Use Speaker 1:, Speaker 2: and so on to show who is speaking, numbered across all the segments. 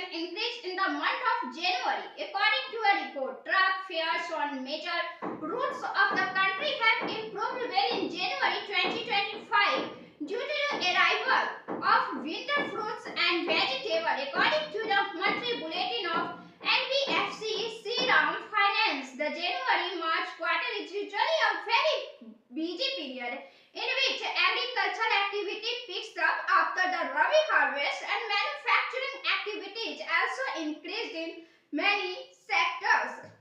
Speaker 1: increase in the month of January. According to a report, truck fares on major routes of the country have improved well in January 2025 due to the arrival of winter fruits and vegetables. According to the monthly bulletin of NBFC Shriram Finance, the January-March quarter is usually a very busy period in which agricultural activity picks up after the Rabi harvest, and manufacturing activities also increased in many sectors.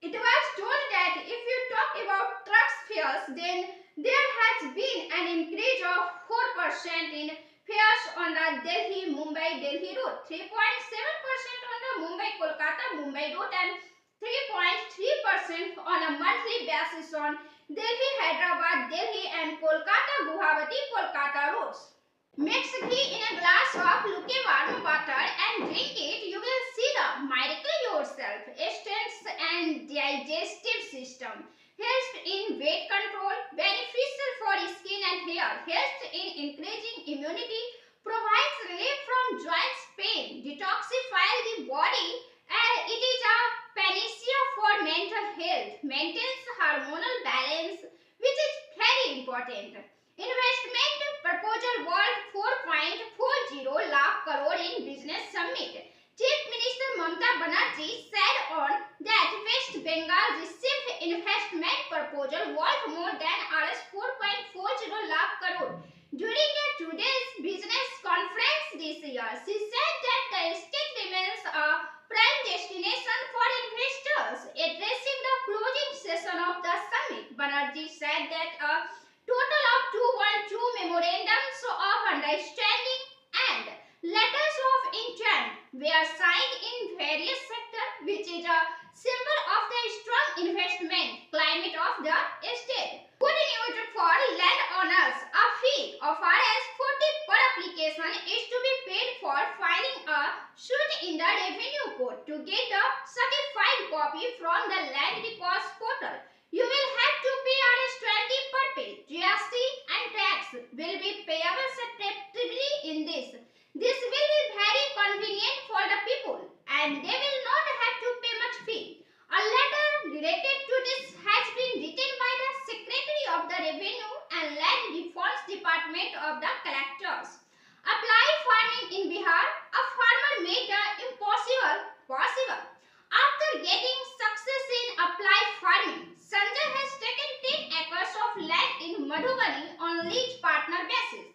Speaker 1: It was told that if you talk about truck fares, then there has been an increase of 4% in fares on the Delhi-Mumbai-Delhi route, 3.7% on the Mumbai-Kolkata-Mumbai route, and 3.3% on a monthly basis on Delhi-Hyderabad, Delhi and Kolkata-Guwahati-Kolkata routes. Mix ghee in a glass of lukewarm water and drink it. You will see the miracle yourself. Strengths and digestive system. Helps in weight control. Beneficial for skin and hair. Helps in increasing immunity. Provides relief from joints pain. Detoxifies the body. And it is a panacea for mental health. Maintains hormonal balance, which is very important. Investment proposal worth 4.40 lakh crore in business summit. Chief Minister Mamata Banerjee said on that West Bengal received investment proposal worth more than Rs 4.40 lakh crore during today's business conference this year. She said that the state remains a prime destination for investors. Addressing the closing session of the summit, Banerjee said that a total of 212 memorandums of understanding and letters of intent were signed in various sectors, which is a symbol of the strong investment climate of the state. Good news for landowners. A fee of Rs 40 per application is to be paid for filing a suit in the revenue court. To get a certified copy from the land records portal, you will have to pay Rs 20 per page. GST and tax will be payable separately in this. This will be very convenient for the people and they will not have to pay much fee. A letter related to this has been written by the Secretary of the Revenue and Land Reforms Department of the Collectors. Apply farming in Bihar. A farmer made the impossible possible. After getting success in apply farming, Sanjay has taken 10 acres of land in Madhubani on lease partner basis,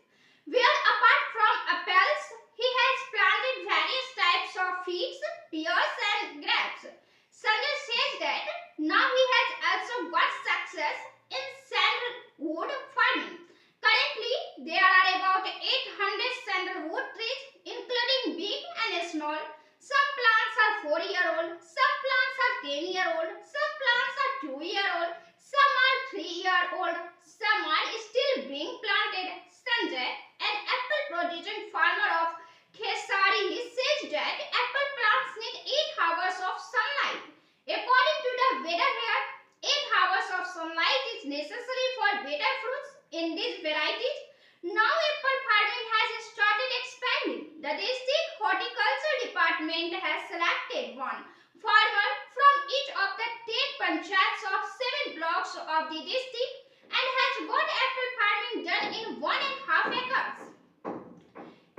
Speaker 1: where apart from apples, he has planted various types of figs, pears and grapes. Sanjay says that now he has also got success in sandalwood farming. Currently, there are about 800 sandalwood trees, including big and small. Some plants are 4-year-old, some plants are 10-year-old, some plants are 2-year-old, some are 3-year-old, some are still being planted. Sanjay, an apple producing farmer of Khesari, says that apple plants need 8 hours of sunlight. According to the weather here, 8 hours of sunlight is necessary for better fruits in these varieties. Now apple farming has started expanding. The district horticulture department has selected one farmer from each of the 10 panchayats of 7 blocks of the district and has got apple farming done in 1.5 acres.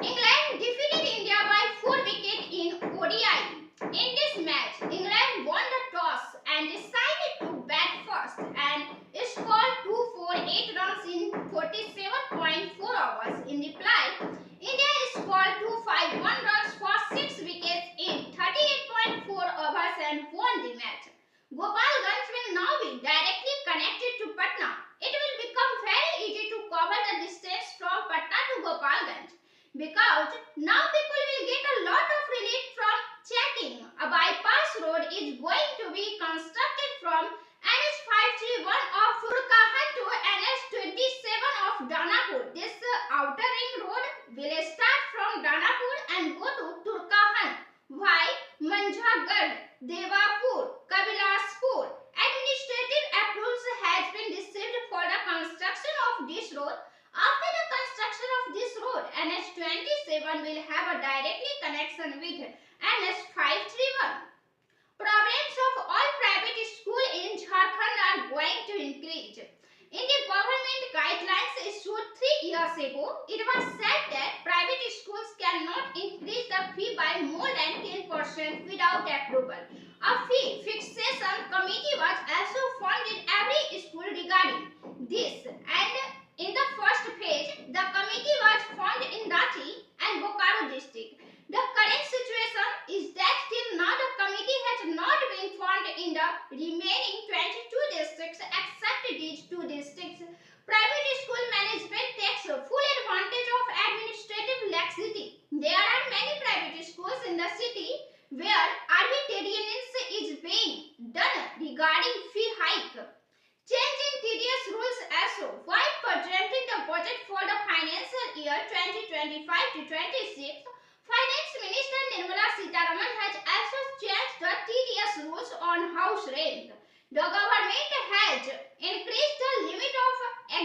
Speaker 1: England defeated India by 4 wickets in ODI. In this match, England won the toss and decided to bat first and scored 248 runs in 47.4 hours. In reply, India scored 251 runs for 6 wickets in 38.4 overs and won the match. Gopalganj will now be directly connected to Patna. It will become very easy to cover the distance from Patna to Gopalganj because now people will get a lot of relief from checking. A bypass road is going to be constructed from NH 531 of Turkahan to NH 27 of Danapur. This outer ring road will start from Danapur and go to Turkahan via Manjhagarh, Devapur, Kabilaspur. Administrative approvals has been received for the construction of this road. After the construction of this road, NH 27 will have a directly connection with -531. Problems of all private schools in Jharkhand are going to increase. In the government guidelines issued 3 years ago, it was said that private schools cannot increase the fee by more than 10% without approval. A fee fixation committee was also formed in every school regarding this, and in the first phase, the committee was formed in Ranchi and Bokaro district. The current situation is that till now the committee has not been formed in the remaining 22 districts except these 2 districts. Private school management takes full advantage of administrative laxity. There are many private schools in the city where arbitrariness is being done regarding fee hike. Change in tedious rules also. While presenting the budget for the financial year 2025 to 26, Finance Minister Nirmala Sitharaman has also changed the tedious rules on house rent. The government has increased the limit of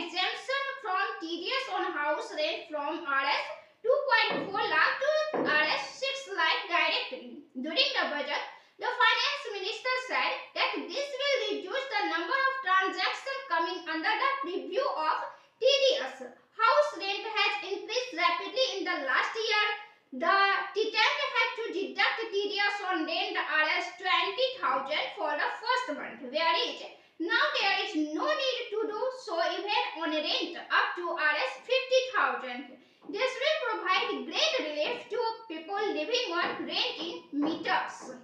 Speaker 1: exemption from tedious on house rent from Rs 2.4 lakh to Rs 6 lakh directly. During the budget, the Finance Minister said that this will reduce the number of transactions coming under the preview of tedious. House rent has increased rapidly in the last year. The tenant had to deduct tedious on rent Rs 20,000 for the first month, whereas now there is no need to do so even on rent up to Rs 50,000. This will provide great relief to people living on rent in meters.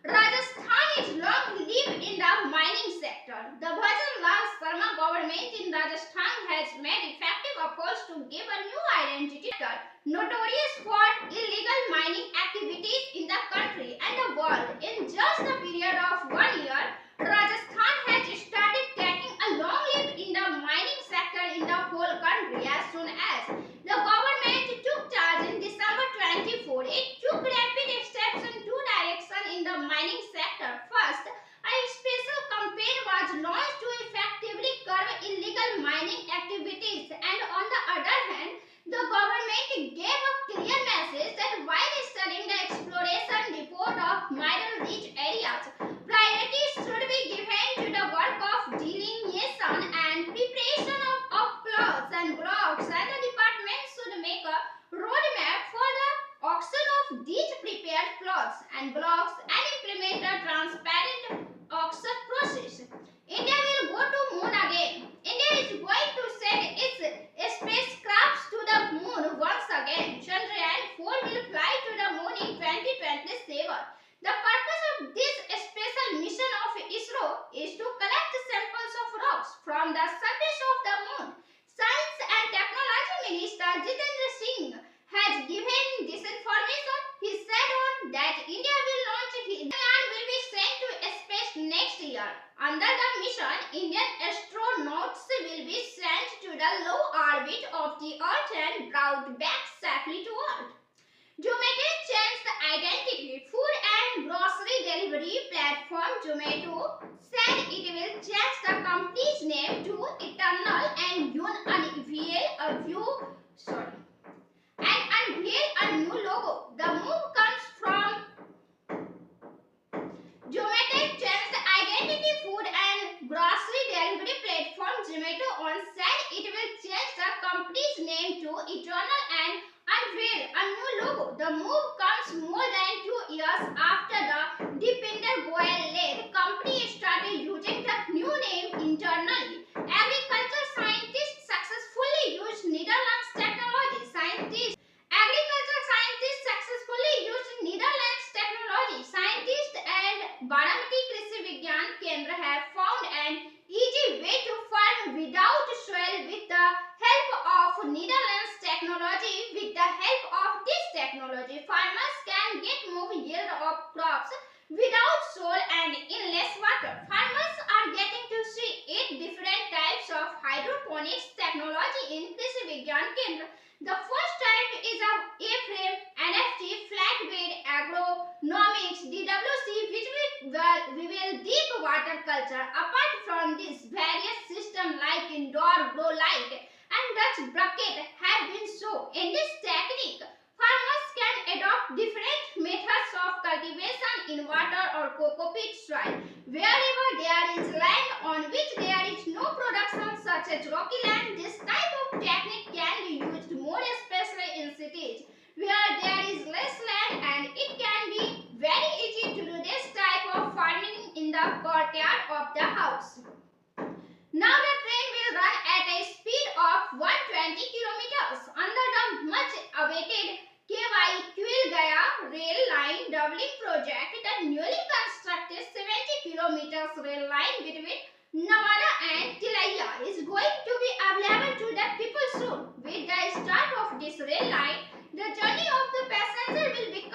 Speaker 1: Rajasthan is long lived in the mining sector. The Bhajan Lal Sharma government in Rajasthan has made effective efforts to give a new identity to notorious for illegal mining activities in the country and the world. In just a period of 1 year, Rajasthan has started taking a long lead in the mining sector in the whole country. As soon as the government took charge in December 24, it took rapid steps in 2 directions in the mining sector. First, a special campaign was launched to effectively curb illegal mining activities, and on the other hand, the government gave a clear message that while studying the exploration report of mineral-rich areas, priority should be given to the work of delineation and preparation of plots and blocks, and the department should make a roadmap for the auction of these prepared plots and blocks and implement a transparent auction process. India will go to moon again. India is going to send its spacecrafts to the moon once again. Chandrayaan 4 will fly to the moon in 2027. The purpose of this special mission of ISRO is to collect samples of rocks from the surface of the moon. Science and Technology Minister Jitendra Singh has given this information. He said on that India will launch Chandrayaan will be sent to space next year. Under the mission, Indian astronauts will be sent to the low orbit of the Earth and brought back safely to Earth. Zomato changed the identity. Food and grocery delivery platform Zomato said it will change the company's name to Eternal and unveil a new logo. The move comes from Zomato changed the identity. Food and grocery delivery platform Zomato on said it will change the company's name to Eternal and unveil a new logo. The move comes more than 2 years after the Deepinder Goyal-led company started using the new name internally. Agriculture scientists successfully used Netherlands technology. Scientists and Baramati Krishi Vigyan Kendra have found an easy way to farm without soil with the help of Netherlands technology. With the help of this technology, farmers can get more yield of crops without soil and in less water. Farmers are getting to see 8 different types of hydroponics technology in Krishi Vigyan Kendra. The first type is a A-frame, NFT, flatbed, agronomics, DWC, which we will deep water culture. Apart from this, various systems like indoor grow light and Dutch bucket have been shown. In this technique, farmers can adopt different methods cultivation in water or coco peat soil. Wherever there is land on which there is no production, such as rocky land, this type of technique can be used more especially in cities where there is less land, and it can be very easy to do this type of farming in the courtyard of the house. Now the train will run at a speed of 120 kilometers under the much awaited KY Kuil Gaya rail line doubling project. The newly constructed 70 kilometers rail line between Nawada and Tilaiya is going to be available to the people soon. With the start of this rail line, the journey of the passenger will become